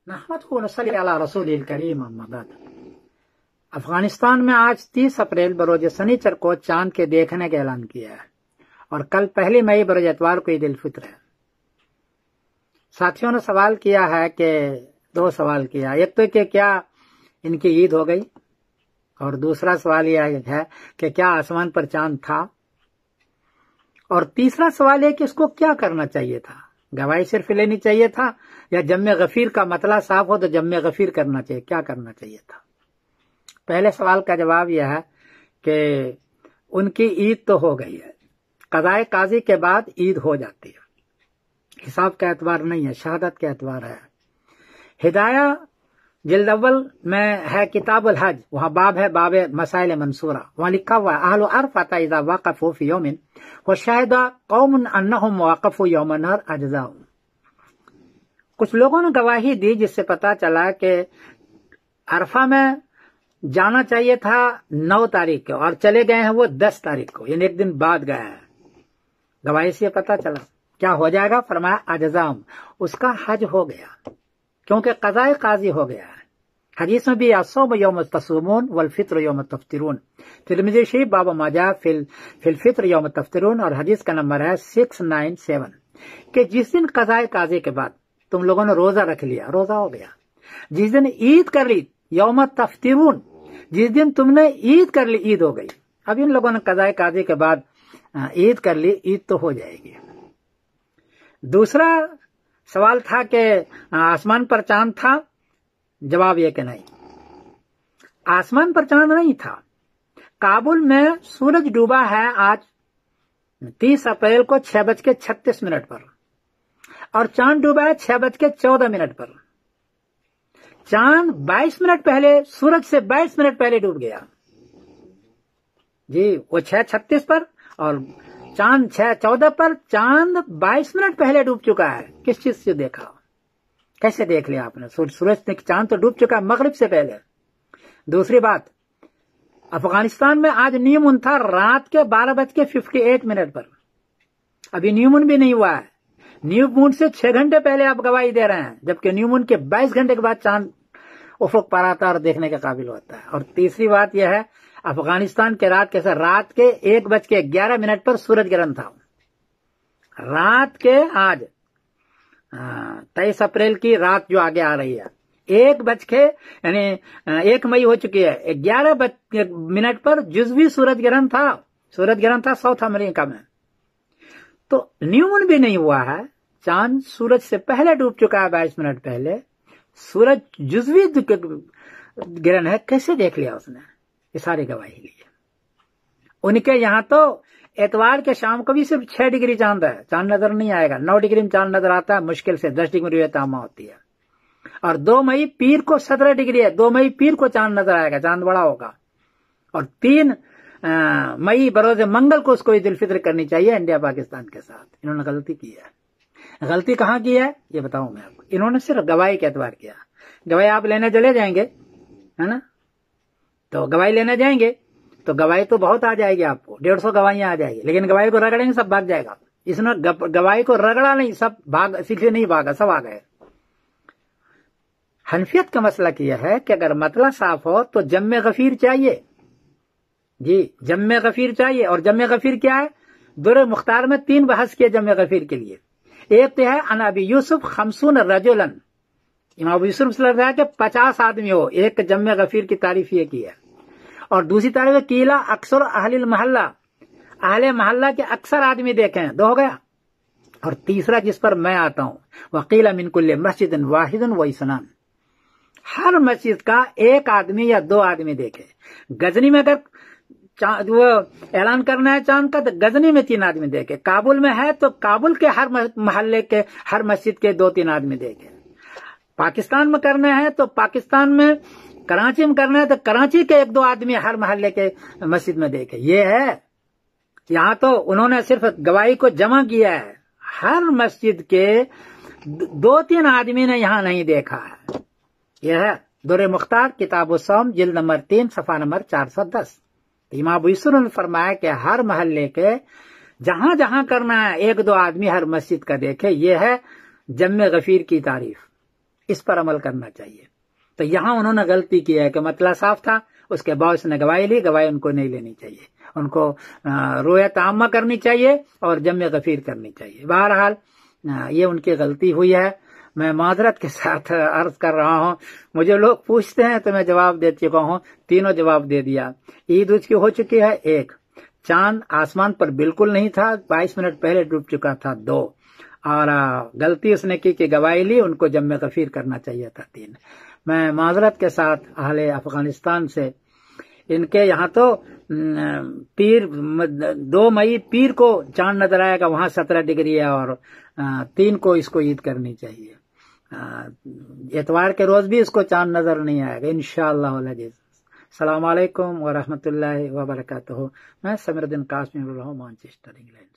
نحمده ونصلي على رسوله الكريم اما بعد۔ افغانستان میں آج 30 اپریل بروز سنیچر کو چاند کے دیکھنے کا اعلان کیا ہے اور کل 1 مئی بروز اتوار کو عید الفطر ہے۔ ساتھیوں نے سوال کیا ہے کہ 2 سوال کیا، ایک تو کہ کیا ان کی عید ہو گئی، اور دوسرا سوال یہ ہے کہ کیا آسمان پر چاند تھا، اور تیسرا سوال ہے کہ اس کو کیا کرنا چاہیے تھا، گواہی صرف لینی چاہیے تھا یا جم غفیر کا مطلع صاف ہو تو جم غفیر کرنا چاہیے، کیا کرنا چاہیے تھا؟ پہلے سوال کا جواب یہ ہے کہ ان کی عید تو ہو گئی ہے، قضاء قاضی کے بعد عید ہو جاتی ہے، حساب کا اعتبار نہیں ہے، شہادت کا اعتبار ہے۔ ہدایہ جلد اول میں ہے کتاب الحج، وہاں باب ہے باب مسائل منصورہ، وہاں لکھا ہوا ہے اہل عرفۃ اذا وقفوا فی یوم وشہد قوم انہم وقفوا یوم النحر اجزاؤ۔ کچھ لوگوں نے گواہی دی جس سے پتا چلا کہ عرفہ میں جانا چاہیے تھا 9 تاریخ کو اور چلے گئے ہیں وہ 10 تاریخ کو، یعنی ایک دن بعد گئے ہیں۔ گواہی سے پتا چلا کیا ہو جائے گا، فرمایا اجزاؤ، اس کا حج ہو گیا کیونکہ قضاء قاضی ہو گیا ہے۔ حدیث میں بھی الصوم یوم تصومون والفطر یوم تفطرون، ترمذی شریف باب ما جاء فی الفطر یوم تفطرون، اور حدیث کا نمبر ہے 697، کہ جس دن قضاء قاضی کے بعد تم لوگوں نے روزہ رکھ لیا، روزہ ہو گیا۔ جس دن عید کر لی یوم تفطرون، جس دن تم نے عید کر لی عید ہو گئی۔ اب ان لوگوں نے قضاء قاضی کے بعد عید کر لی، عید تو ہو جائے گی۔ دوسرا سوال تھا کہ آسمان پر چاند تھا، جواب یہ کہ نہیں، آسمان پر چاند نہیں تھا۔ کابل میں سورج ڈوبا ہے آج 30 اپریل کو 6:36 پر، اور چاند ڈوبا ہے 6:14 پر۔ چاند 22 منٹ پہلے سورج سے 22 منٹ پہلے ڈوب گیا جی، وہ 6:36 پر، اور چاند 6:14 پر، چاند 22 منٹ پہلے ڈوب چکا ہے۔ کس چیز سے دیکھا، کیسے دیکھ لیا آپ نے؟ سورج چاند تو ڈوب چکا ہے مغرب سے پہلے۔ دوسری بات، افغانستان میں آج نیو مون تھا رات کے 12:58 پر، ابھی نیو مون بھی نہیں ہوا ہے۔ نیو مون سے 6 گھنٹے پہلے آپ گواہی دے رہے ہیں، جبکہ نیو مون کے 22 گھنٹے کے بعد چاند افق پر آتا اور دیکھنے کے قابل ہوتا ہے۔ اور تیسری بات یہ ہے، افغانستان کے رات کے 1:11 پر سورج گرہن تھا، رات کے آج 23 اپریل کی رات جو آگے آ رہی ہے، 1 مئی ہو چکی ہے، 11 پر جزوی سورج گرہن تھا ساؤتھ امریکہ میں۔ تو نیو مون بھی نہیں ہوا ہے، چاند سورج سے پہلے ڈوب چکا ہے 22 منٹ پہلے، سورج جزوی گرہن ہے، کیسے دیکھ لیا اس نے؟ یہ ساری گواہی لی ہے۔ ان کے یہاں تو اتوار کے شام کو بھی صرف 6 ڈگری چاند ہے، چاند نظر نہیں آئے گا، 9 ڈگری میں چاند نظر آتا ہے مشکل سے، 10 ڈگری تامہ ہوتی ہے۔ اور 2 مئی پیر کو 17 ڈگری ہے، 2 مئی پیر کو چاند نظر آئے گا، چاند بڑا ہوگا۔ اور 3 مئی بروز منگل کو اس کو عید الفطر کرنی چاہیے انڈیا پاکستان کے ساتھ۔ انہوں نے غلطی کی ہے۔ غلطی کہاں کی ہے یہ بتاؤں میں آپ کو، انہوں نے صرف گواہی کے اعتبار کیا۔ گواہی آپ لینے چلے جائیں گے ہے نا، تو گواہی لینے جائیں گے تو گواہی تو بہت آ جائے گی، آپ کو 150 گواہیاں آ جائے گی، لیکن گواہی کو رگڑیں گے سب بھاگ جائے گا۔ اس نے گواہی کو رگڑا نہیں، سب سیکھے نہیں بھاگا، سب آ گئے۔ حنفیت کا مسئلہ یہ ہے کہ اگر مطلع صاف ہو تو جم غفیر چاہیے، جی جم غفیر چاہیے۔ اور جم غفیر کیا ہے؟ در مختار میں 3 بحث کیے جم غفیر کے لیے۔ ایک تو ہے ان ابی یوسف 50 رجلا، امام ابو یوسف صلی اللہ علیہ وسلم کہ 50 آدمی ہو، ایک جم غفیر کی تعریف یہ کی ہے۔ اور دوسری تعریف کیلا اکثر اہل المحلہ، اہل محلہ کے اکثر آدمی دیکھیں، 2 ہو گیا۔ اور تیسرا جس پر میں آتا ہوں، وقیل من کل مسجد واحد و اثنان، ہر مسجد کا 1 آدمی یا 2 آدمی دیکھے۔ غزنی میں اگر وہ اعلان کرنا ہے چاند کا تو غزنی میں 3 آدمی دیکھے، کابل میں ہے تو کابل کے ہر محلے کے ہر مسجد کے 2-3 آدمی دیکھے۔ پاکستان میں کرنا ہے تو پاکستان میں، کراچی میں کرنا ہے تو کراچی کے 1-2 آدمی ہر محلے کے مسجد میں دیکھے۔ یہ ہے، یہاں تو انہوں نے صرف گواہی کو جمع کیا ہے، ہر مسجد کے 2-3 آدمی نے یہاں نہیں دیکھا ہے۔ یہ ہے در مختار کتاب الصوم جلد نمبر 3 صفحہ نمبر 410۔ امام ابو یوسف نے فرمایا کہ ہر محلے کے جہاں جہاں کرنا ہے 1-2 آدمی ہر مسجد کا دیکھے، یہ ہے جم غفیر کی تعریف۔ اس پر عمل کرنا چاہیے. تو یہاں انہوں نے غلطی کی ہے کہ مسئلہ صاف تھا، اس کے باعث نے گواہی لی، گواہی ان کو نہیں لینی چاہیے، ان کو رویت عامہ کرنی چاہیے اور جمع غفیر کرنی چاہیے. بہرحال یہ ان کی غلطی ہوئی ہے. میں معذرت کے ساتھ عرض کر رہا ہوں. مجھے لوگ پوچھتے ہیں تو میں جواب دے چکا ہوں، تینوں جواب دے دیا. عید اس کی ہو چکی ہے 1، چاند آسمان پر بالکل نہیں تھا 22 منٹ پہلے ڈوب چکا تھا 2، اور غلطی اس نے کی کہ گواہی لی، ان کو جمع غفیر کرنا چاہیے تھا 3. میں معذرت کے ساتھ اہل افغانستان سے، ان کے یہاں تو 2 مئی پیر کو چاند نظر آئے گا، وہاں 17 ڈگری ہے، اور 3 کو اس کو عید کرنی چاہیے. اتوار کے روز بھی اس کو چاند نظر نہیں آئے گا انشاءاللہ العزیز. السلام علیکم ورحمۃ اللہ وبرکاتہ. میں سمیر الدین قاسمی بول رہا ہوں، مانچسٹر، انگلینڈ.